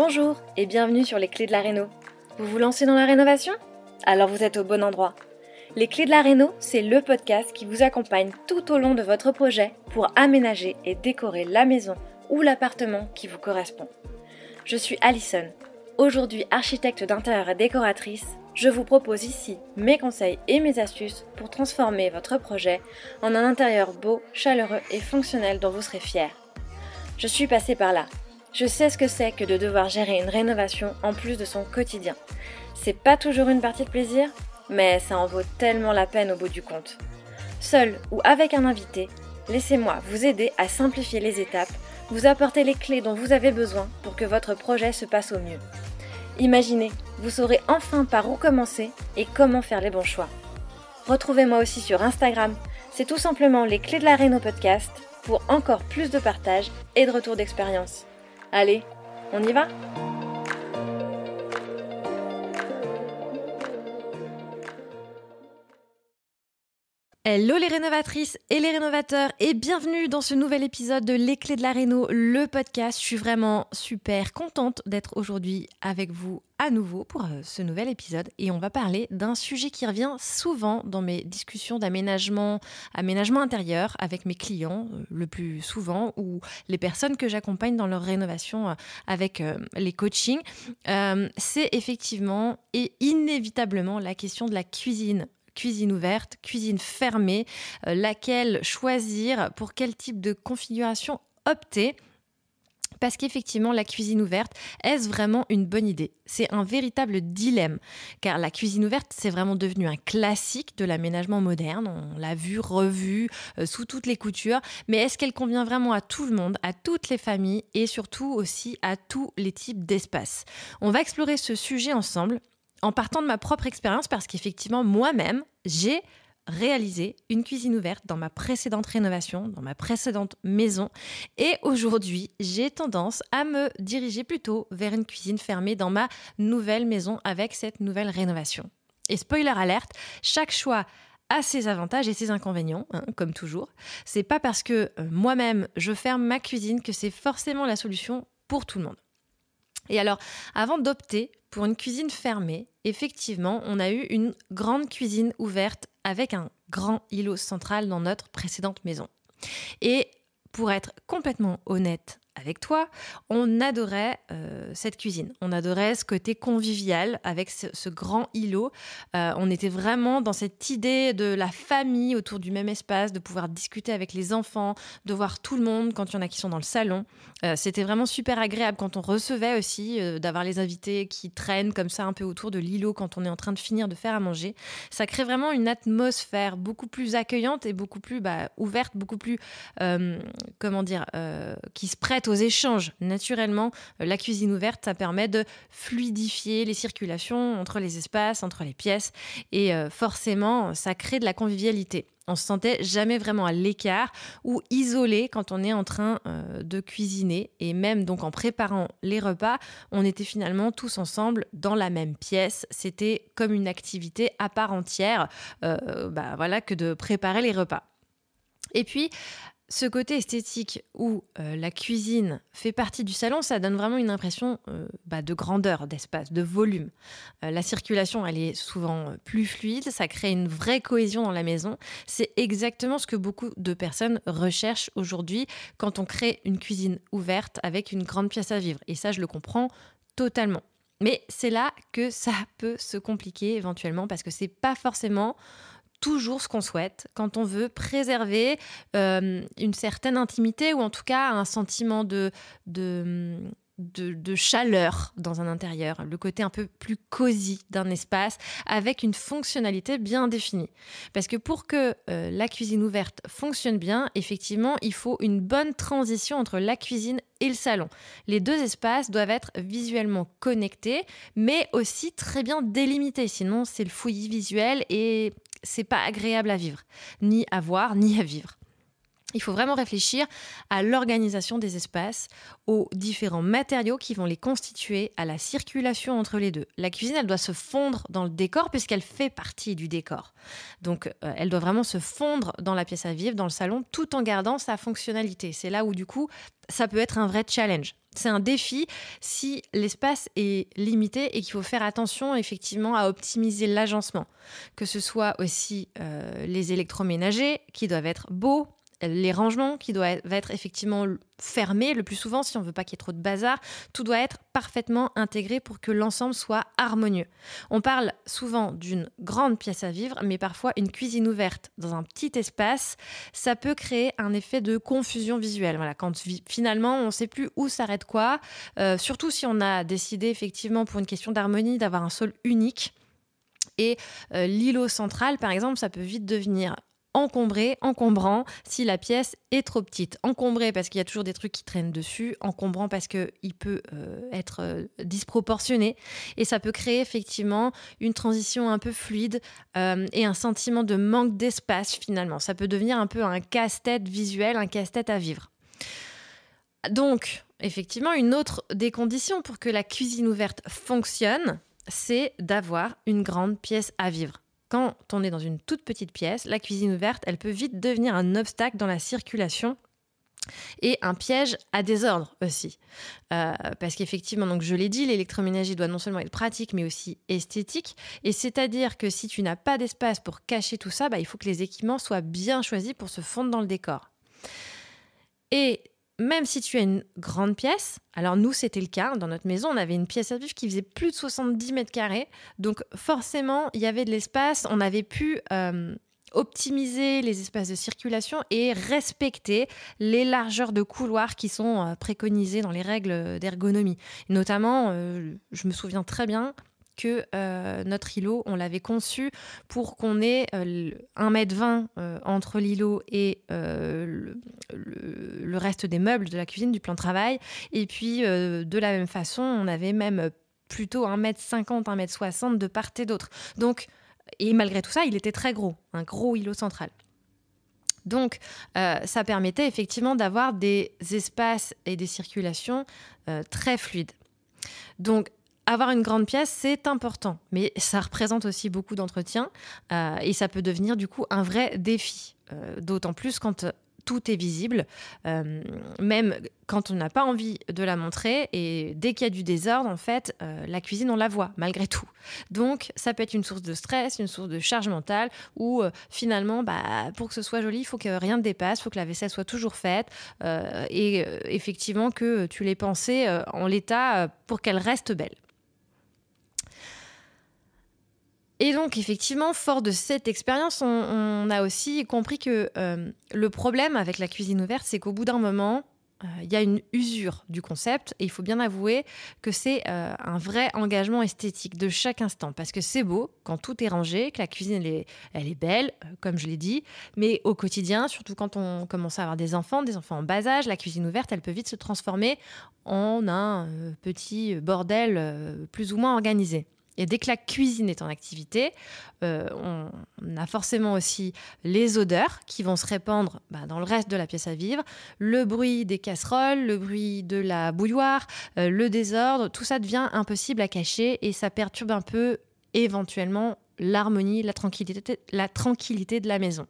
Bonjour et bienvenue sur les clés de la réno. Vous vous lancez dans la rénovation ? Alors vous êtes au bon endroit. Les clés de la réno, c'est le podcast qui vous accompagne tout au long de votre projet pour aménager et décorer la maison ou l'appartement qui vous correspond. Je suis Alison, aujourd'hui architecte d'intérieur et décoratrice. Je vous propose ici mes conseils et mes astuces pour transformer votre projet en un intérieur beau, chaleureux et fonctionnel dont vous serez fiers. Je suis passée par là. Je sais ce que c'est que de devoir gérer une rénovation en plus de son quotidien. C'est pas toujours une partie de plaisir, mais ça en vaut tellement la peine au bout du compte. Seul ou avec un invité, laissez-moi vous aider à simplifier les étapes, vous apporter les clés dont vous avez besoin pour que votre projet se passe au mieux. Imaginez, vous saurez enfin par où commencer et comment faire les bons choix. Retrouvez-moi aussi sur Instagram, c'est tout simplement les clés de la réno podcast pour encore plus de partage et de retour d'expérience. Allez, on y va ? Hello les rénovatrices et les rénovateurs et bienvenue dans ce nouvel épisode de Les Clés de la Réno, le podcast. Je suis vraiment super contente d'être aujourd'hui avec vous à nouveau pour ce nouvel épisode et on va parler d'un sujet qui revient souvent dans mes discussions aménagement intérieur avec mes clients le plus souvent ou les personnes que j'accompagne dans leur rénovation avec les coachings. C'est effectivement et inévitablement la question de la cuisine. Cuisine ouverte, cuisine fermée, laquelle choisir, pour quel type de configuration opter. Parce qu'effectivement, la cuisine ouverte, est-ce vraiment une bonne idée ? C'est un véritable dilemme, car la cuisine ouverte, c'est vraiment devenu un classique de l'aménagement moderne. On l'a vu, revu, sous toutes les coutures. Mais est-ce qu'elle convient vraiment à tout le monde, à toutes les familles et surtout aussi à tous les types d'espaces ? On va explorer ce sujet ensemble en partant de ma propre expérience, parce qu'effectivement, moi-même, j'ai réalisé une cuisine ouverte dans ma précédente rénovation, dans ma précédente maison. Et aujourd'hui, j'ai tendance à me diriger plutôt vers une cuisine fermée dans ma nouvelle maison avec cette nouvelle rénovation. Et spoiler alerte, chaque choix a ses avantages et ses inconvénients, comme toujours. C'est pas parce que moi-même, je ferme ma cuisine que c'est forcément la solution pour tout le monde. Et alors, avant d'opter pour une cuisine fermée, effectivement, on a eu une grande cuisine ouverte avec un grand îlot central dans notre précédente maison. Et pour être complètement honnête avec toi, on adorait cette cuisine. On adorait ce côté convivial avec ce grand îlot. On était vraiment dans cette idée de la famille autour du même espace, de pouvoir discuter avec les enfants, de voir tout le monde quand il y en a qui sont dans le salon. C'était vraiment super agréable quand on recevait aussi, d'avoir les invités qui traînent comme ça un peu autour de l'îlot quand on est en train de finir de faire à manger. Ça crée vraiment une atmosphère beaucoup plus accueillante et beaucoup plus ouverte, beaucoup plus, qui se prête aux échanges. Naturellement, la cuisine ouverte, ça permet de fluidifier les circulations entre les espaces, entre les pièces et forcément, ça crée de la convivialité. On se sentait jamais vraiment à l'écart ou isolé quand on est en train de cuisiner et même donc en préparant les repas, on était finalement tous ensemble dans la même pièce. C'était comme une activité à part entière que de préparer les repas. Et puis, ce côté esthétique où la cuisine fait partie du salon, ça donne vraiment une impression de grandeur, d'espace, de volume. La circulation, elle est souvent plus fluide, ça crée une vraie cohésion dans la maison. C'est exactement ce que beaucoup de personnes recherchent aujourd'hui quand on crée une cuisine ouverte avec une grande pièce à vivre. Et ça, je le comprends totalement. Mais c'est là que ça peut se compliquer éventuellement parce que c'est pas forcément toujours ce qu'on souhaite quand on veut préserver une certaine intimité ou en tout cas un sentiment de chaleur dans un intérieur, le côté un peu plus cosy d'un espace avec une fonctionnalité bien définie. Parce que pour que la cuisine ouverte fonctionne bien, effectivement, il faut une bonne transition entre la cuisine et le salon. Les deux espaces doivent être visuellement connectés, mais aussi très bien délimités. Sinon, c'est le fouillis visuel et c'est pas agréable à vivre, ni à voir, ni à vivre. Il faut vraiment réfléchir à l'organisation des espaces, aux différents matériaux qui vont les constituer, à la circulation entre les deux. La cuisine, elle doit se fondre dans le décor puisqu'elle fait partie du décor. Donc, elle doit vraiment se fondre dans la pièce à vivre, dans le salon, tout en gardant sa fonctionnalité. C'est là où, du coup, ça peut être un vrai challenge. C'est un défi si l'espace est limité et qu'il faut faire attention effectivement à optimiser l'agencement. Que ce soit aussi les électroménagers qui doivent être beaux, les rangements qui doivent être effectivement fermés le plus souvent si on ne veut pas qu'il y ait trop de bazar. Tout doit être parfaitement intégré pour que l'ensemble soit harmonieux. On parle souvent d'une grande pièce à vivre, mais parfois une cuisine ouverte dans un petit espace, ça peut créer un effet de confusion visuelle. Voilà, quand finalement on ne sait plus où s'arrête quoi, surtout si on a décidé effectivement pour une question d'harmonie d'avoir un sol unique. Et l'îlot central, par exemple, ça peut vite devenir encombrant si la pièce est trop petite. Encombré parce qu'il y a toujours des trucs qui traînent dessus, encombrant parce qu'il peut être disproportionné et ça peut créer effectivement une transition un peu fluide et un sentiment de manque d'espace finalement. Ça peut devenir un peu un casse-tête visuel, un casse-tête à vivre. Donc, effectivement, une autre des conditions pour que la cuisine ouverte fonctionne, c'est d'avoir une grande pièce à vivre. Quand on est dans une toute petite pièce, la cuisine ouverte, elle peut vite devenir un obstacle dans la circulation et un piège à désordre aussi. Parce qu'effectivement, donc je l'ai dit, l'électroménager doit non seulement être pratique, mais aussi esthétique. Et c'est-à-dire que si tu n'as pas d'espace pour cacher tout ça, il faut que les équipements soient bien choisis pour se fondre dans le décor. Et même si tu as une grande pièce, alors nous c'était le cas, dans notre maison on avait une pièce à vivre qui faisait plus de 70 mètres carrés, donc forcément il y avait de l'espace, on avait pu optimiser les espaces de circulation et respecter les largeurs de couloirs qui sont préconisées dans les règles d'ergonomie. Et notamment, je me souviens très bien que notre îlot, on l'avait conçu pour qu'on ait 1,20 m entre l'îlot et le reste des meubles de la cuisine, du plan de travail. Et puis, de la même façon, on avait même plutôt 1,50 m, 1,60 m de part et d'autre. Donc, et malgré tout ça, il était très gros, un gros îlot central. Donc, ça permettait effectivement d'avoir des espaces et des circulations très fluides. Donc, avoir une grande pièce, c'est important, mais ça représente aussi beaucoup d'entretien et ça peut devenir du coup un vrai défi, d'autant plus quand tout est visible, même quand on n'a pas envie de la montrer et dès qu'il y a du désordre, en fait, la cuisine, on la voit malgré tout. Donc, ça peut être une source de stress, une source de charge mentale où finalement, pour que ce soit joli, il faut que rien ne dépasse, il faut que la vaisselle soit toujours faite et effectivement que tu l'aies pensée en l'état pour qu'elle reste belle. Et donc, effectivement, fort de cette expérience, on a aussi compris que le problème avec la cuisine ouverte, c'est qu'au bout d'un moment, il y a une usure du concept et il faut bien avouer que c'est un vrai engagement esthétique de chaque instant parce que c'est beau quand tout est rangé, que la cuisine elle est belle, comme je l'ai dit, mais au quotidien, surtout quand on commence à avoir des enfants en bas âge, la cuisine ouverte, elle peut vite se transformer en un petit bordel plus ou moins organisé. Et dès que la cuisine est en activité, on a forcément aussi les odeurs qui vont se répandre dans le reste de la pièce à vivre, le bruit des casseroles, le bruit de la bouilloire, le désordre, tout ça devient impossible à cacher et ça perturbe un peu éventuellement l'harmonie, la tranquillité de la maison.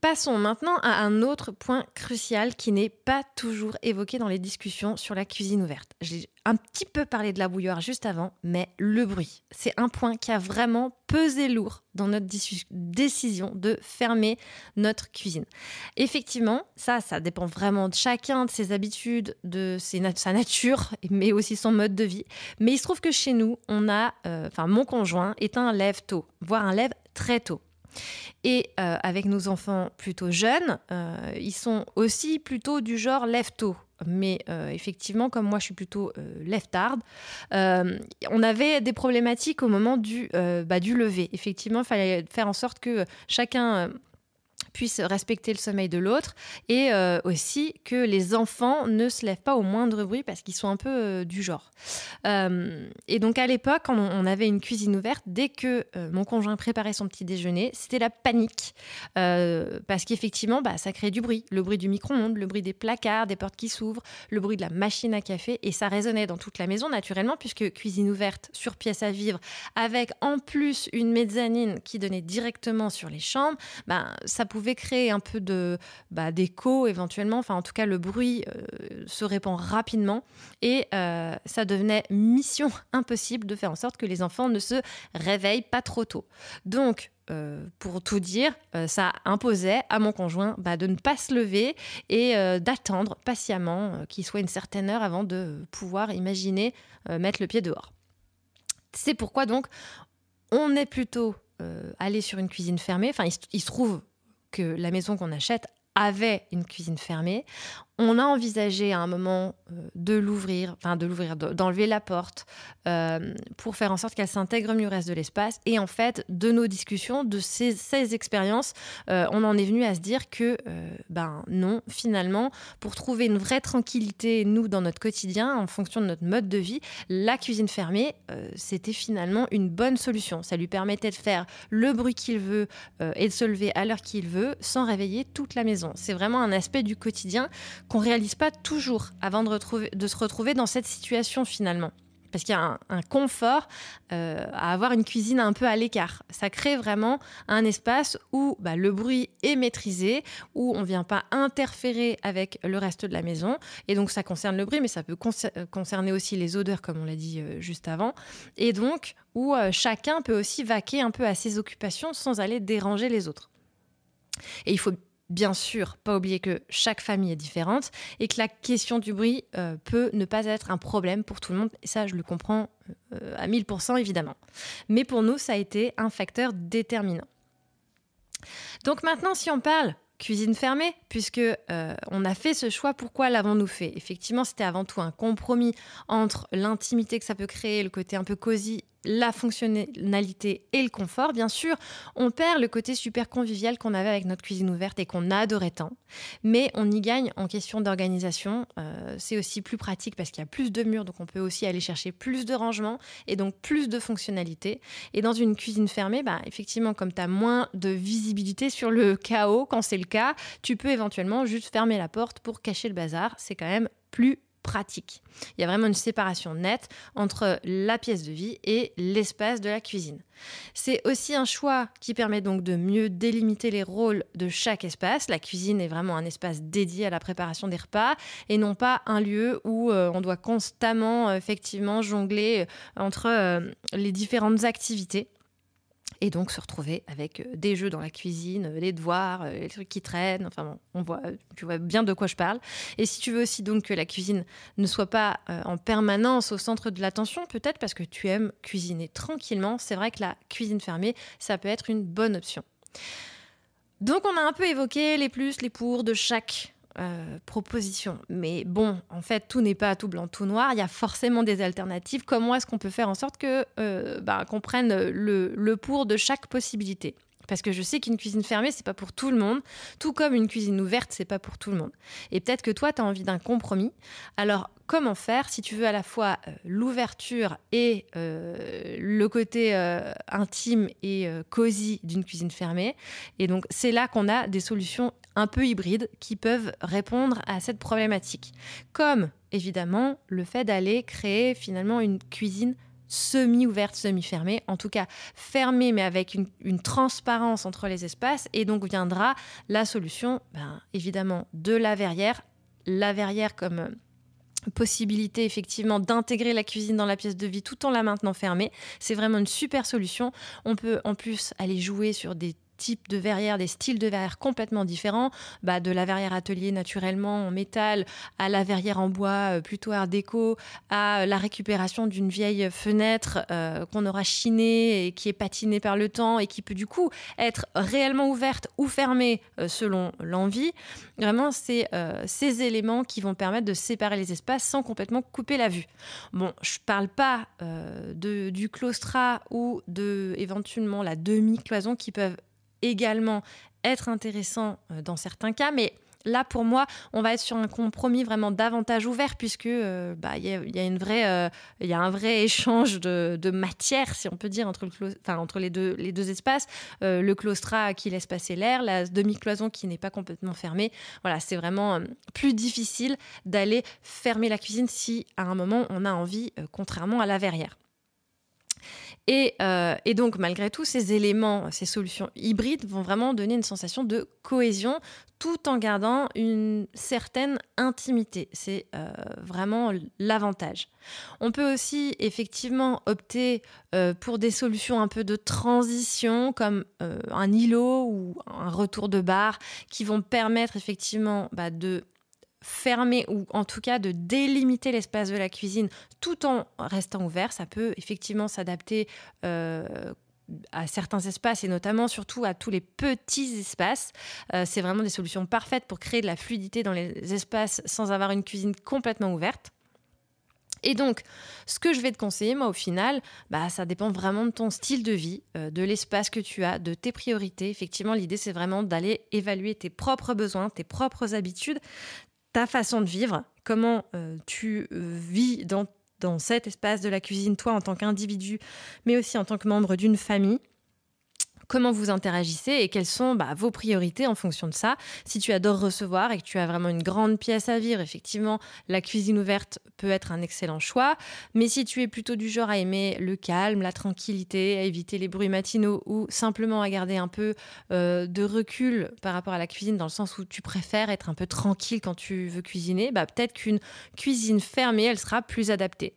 Passons maintenant à un autre point crucial qui n'est pas toujours évoqué dans les discussions sur la cuisine ouverte. J'ai un petit peu parlé de la bouilloire juste avant, mais le bruit, c'est un point qui a vraiment pesé lourd dans notre décision de fermer notre cuisine. Effectivement, ça dépend vraiment de chacun, de ses habitudes, de sa nature, mais aussi son mode de vie. Mais il se trouve que chez nous, mon conjoint est un lève tôt, voire un lève très tôt. Et avec nos enfants plutôt jeunes, ils sont aussi plutôt du genre lève tôt. Mais effectivement, comme moi je suis plutôt lève tarde, on avait des problématiques au moment du lever. Effectivement, il fallait faire en sorte que chacun puisse respecter le sommeil de l'autre et aussi que les enfants ne se lèvent pas au moindre bruit parce qu'ils sont un peu du genre. Et donc à l'époque, quand on avait une cuisine ouverte, dès que mon conjoint préparait son petit déjeuner, c'était la panique parce qu'effectivement, ça crée du bruit. Le bruit du micro-ondes, le bruit des placards, des portes qui s'ouvrent, le bruit de la machine à café et ça résonnait dans toute la maison naturellement puisque cuisine ouverte sur pièce à vivre avec en plus une mezzanine qui donnait directement sur les chambres, ça pouvait créer un peu d'écho éventuellement. Enfin, en tout cas, le bruit se répand rapidement et ça devenait mission impossible de faire en sorte que les enfants ne se réveillent pas trop tôt. Donc, pour tout dire, ça imposait à mon conjoint de ne pas se lever et d'attendre patiemment qu'il soit une certaine heure avant de pouvoir imaginer mettre le pied dehors. C'est pourquoi donc on est plutôt allé sur une cuisine fermée. Enfin, il se trouve que la maison qu'on achète avait une cuisine fermée. On a envisagé à un moment d'enlever la porte pour faire en sorte qu'elle s'intègre mieux au reste de l'espace. Et en fait, de nos discussions, de ces expériences, on en est venu à se dire que non, finalement, pour trouver une vraie tranquillité, nous, dans notre quotidien, en fonction de notre mode de vie, la cuisine fermée, c'était finalement une bonne solution. Ça lui permettait de faire le bruit qu'il veut et de se lever à l'heure qu'il veut sans réveiller toute la maison. C'est vraiment un aspect du quotidien qu'on ne réalise pas toujours avant de se retrouver dans cette situation finalement. Parce qu'il y a un confort à avoir une cuisine un peu à l'écart. Ça crée vraiment un espace où le bruit est maîtrisé, où on ne vient pas interférer avec le reste de la maison. Et donc, ça concerne le bruit, mais ça peut concerner aussi les odeurs, comme on l'a dit juste avant. Et donc, où chacun peut aussi vaquer un peu à ses occupations sans aller déranger les autres. Et il faut bien sûr pas oublier que chaque famille est différente et que la question du bruit peut ne pas être un problème pour tout le monde. Et ça, je le comprends à 1000% évidemment. Mais pour nous, ça a été un facteur déterminant. Donc maintenant, si on parle cuisine fermée, puisque on a fait ce choix, pourquoi l'avons-nous fait ? Effectivement, c'était avant tout un compromis entre l'intimité que ça peut créer, le côté un peu cosy, la fonctionnalité et le confort. Bien sûr, on perd le côté super convivial qu'on avait avec notre cuisine ouverte et qu'on adorait tant, mais on y gagne en question d'organisation. C'est aussi plus pratique parce qu'il y a plus de murs, donc on peut aussi aller chercher plus de rangement et donc plus de fonctionnalité. Et dans une cuisine fermée, effectivement, comme tu as moins de visibilité sur le chaos, quand c'est le cas, tu peux éventuellement juste fermer la porte pour cacher le bazar. C'est quand même plus pratique. Il y a vraiment une séparation nette entre la pièce de vie et l'espace de la cuisine. C'est aussi un choix qui permet donc de mieux délimiter les rôles de chaque espace. La cuisine est vraiment un espace dédié à la préparation des repas et non pas un lieu où on doit constamment effectivement jongler entre les différentes activités. Et donc se retrouver avec des jeux dans la cuisine, les devoirs, les trucs qui traînent. Enfin bon, tu vois bien de quoi je parle. Et si tu veux aussi donc que la cuisine ne soit pas en permanence au centre de l'attention, peut-être parce que tu aimes cuisiner tranquillement, c'est vrai que la cuisine fermée, ça peut être une bonne option. Donc on a un peu évoqué les plus, les pour de chaque proposition. Mais bon, en fait, tout n'est pas tout blanc, tout noir. Il y a forcément des alternatives. Comment est-ce qu'on peut faire en sorte qu'on prenne le pour de chaque possibilité ? Parce que je sais qu'une cuisine fermée, c'est pas pour tout le monde, tout comme une cuisine ouverte, c'est pas pour tout le monde. Et peut-être que toi, tu as envie d'un compromis. Alors, comment faire si tu veux à la fois l'ouverture et le côté intime et cosy d'une cuisine fermée ? Et donc, c'est là qu'on a des solutions un peu hybrides qui peuvent répondre à cette problématique. Comme, évidemment, le fait d'aller créer finalement une cuisine semi-ouverte, semi-fermée, en tout cas fermée mais avec une transparence entre les espaces, et donc viendra la solution évidemment de la verrière comme possibilité effectivement d'intégrer la cuisine dans la pièce de vie tout en la maintenant fermée. C'est vraiment une super solution. On peut en plus aller jouer sur des types de verrières, des styles de verrières complètement différents, de la verrière atelier naturellement en métal, à la verrière en bois plutôt art déco, à la récupération d'une vieille fenêtre qu'on aura chinée et qui est patinée par le temps et qui peut du coup être réellement ouverte ou fermée selon l'envie. Vraiment, c'est ces éléments qui vont permettre de séparer les espaces sans complètement couper la vue. Bon, je parle pas du claustrat ou de éventuellement la demi-cloison qui peuvent également être intéressant dans certains cas, mais là, pour moi, on va être sur un compromis vraiment davantage ouvert puisque y a un vrai échange de matière, si on peut dire, entre les deux espaces. Le claustrat qui laisse passer l'air, la demi-cloison qui n'est pas complètement fermée. Voilà, c'est vraiment plus difficile d'aller fermer la cuisine si, à un moment, on a envie, contrairement à la verrière. Et donc, malgré tout, ces éléments, ces solutions hybrides vont vraiment donner une sensation de cohésion tout en gardant une certaine intimité. C'est vraiment l'avantage. On peut aussi effectivement opter pour des solutions un peu de transition comme un îlot ou un retour de bar qui vont permettre effectivement de fermer ou en tout cas de délimiter l'espace de la cuisine tout en restant ouvert. Ça peut effectivement s'adapter à certains espaces et notamment surtout à tous les petits espaces. C'est vraiment des solutions parfaites pour créer de la fluidité dans les espaces sans avoir une cuisine complètement ouverte. Et donc, ce que je vais te conseiller, moi, au final, ça dépend vraiment de ton style de vie, de l'espace que tu as, de tes priorités. Effectivement, l'idée, c'est vraiment d'aller évaluer tes propres besoins, tes propres habitudes, ta façon de vivre, comment tu vis dans cet espace de la cuisine, toi en tant qu'individu, mais aussi en tant que membre d'une famille. Comment vous interagissez et quelles sont vos priorités en fonction de ça. Si tu adores recevoir et que tu as vraiment une grande pièce à vivre, effectivement, la cuisine ouverte peut être un excellent choix. Mais si tu es plutôt du genre à aimer le calme, la tranquillité, à éviter les bruits matinaux ou simplement à garder un peu de recul par rapport à la cuisine dans le sens où tu préfères être un peu tranquille quand tu veux cuisiner, peut-être qu'une cuisine fermée, elle sera plus adaptée.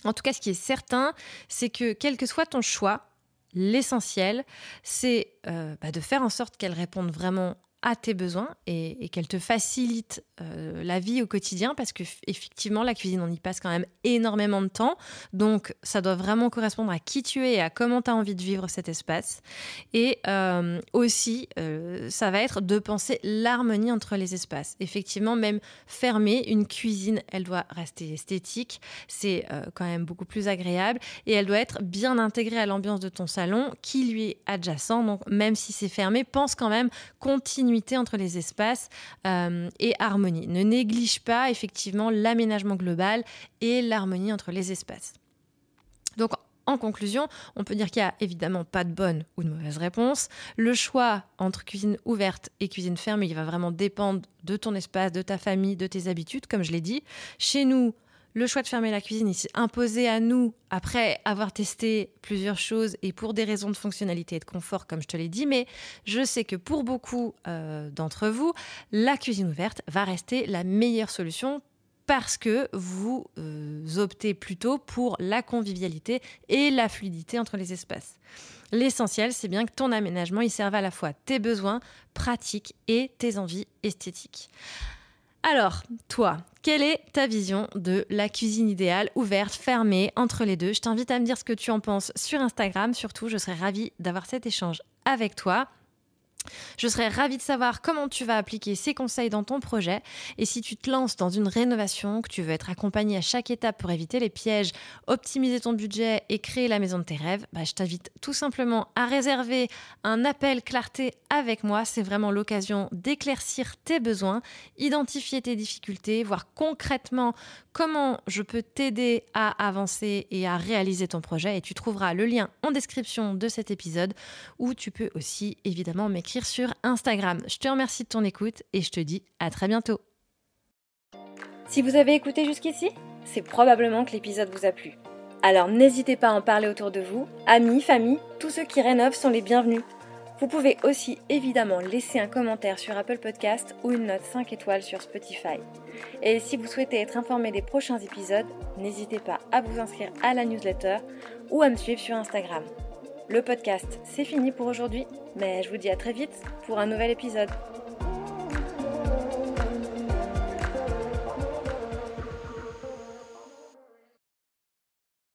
En tout cas, ce qui est certain, c'est que quel que soit ton choix, l'essentiel, c'est de faire en sorte qu'elle réponde vraiment à tes besoins et qu'elle te facilite la vie au quotidien parce qu'effectivement, la cuisine, on y passe quand même énormément de temps. Donc, ça doit vraiment correspondre à qui tu es et à comment tu as envie de vivre cet espace. Et aussi, ça va être de penser l'harmonie entre les espaces. Effectivement, même fermée, une cuisine, elle doit rester esthétique. C'est quand même beaucoup plus agréable et elle doit être bien intégrée à l'ambiance de ton salon qui lui est adjacent. Donc, même si c'est fermé, pense quand même continuer entre les espaces et harmonie. Ne néglige pas effectivement l'aménagement global et l'harmonie entre les espaces. Donc, en conclusion, on peut dire qu'il n'y a évidemment pas de bonne ou de mauvaise réponse. Le choix entre cuisine ouverte et cuisine fermée, il va vraiment dépendre de ton espace, de ta famille, de tes habitudes, comme je l'ai dit. Chez nous, le choix de fermer la cuisine, il s'est imposé à nous après avoir testé plusieurs choses et pour des raisons de fonctionnalité et de confort, comme je te l'ai dit. Mais je sais que pour beaucoup d'entre vous, la cuisine ouverte va rester la meilleure solution parce que vous optez plutôt pour la convivialité et la fluidité entre les espaces. L'essentiel, c'est bien que ton aménagement il serve à la fois tes besoins pratiques et tes envies esthétiques. Alors, toi, quelle est ta vision de la cuisine idéale, ouverte, fermée, entre les deux ? Je t'invite à me dire ce que tu en penses sur Instagram. Surtout, je serais ravie d'avoir cet échange avec toi. Je serais ravie de savoir comment tu vas appliquer ces conseils dans ton projet et si tu te lances dans une rénovation, que tu veux être accompagné à chaque étape pour éviter les pièges, optimiser ton budget et créer la maison de tes rêves, je t'invite tout simplement à réserver un appel clarté avec moi. C'est vraiment l'occasion d'éclaircir tes besoins, identifier tes difficultés, voir concrètement comment je peux t'aider à avancer et à réaliser ton projet. Et tu trouveras le lien en description de cet épisode où tu peux aussi évidemment m'écrire sur Instagram. Je te remercie de ton écoute et je te dis à très bientôt. Si vous avez écouté jusqu'ici, c'est probablement que l'épisode vous a plu. Alors n'hésitez pas à en parler autour de vous, amis, famille, tous ceux qui rénovent sont les bienvenus. Vous pouvez aussi évidemment laisser un commentaire sur Apple Podcast ou une note 5 étoiles sur Spotify. Et si vous souhaitez être informé des prochains épisodes, n'hésitez pas à vous inscrire à la newsletter ou à me suivre sur Instagram. Le podcast, c'est fini pour aujourd'hui, mais je vous dis à très vite pour un nouvel épisode.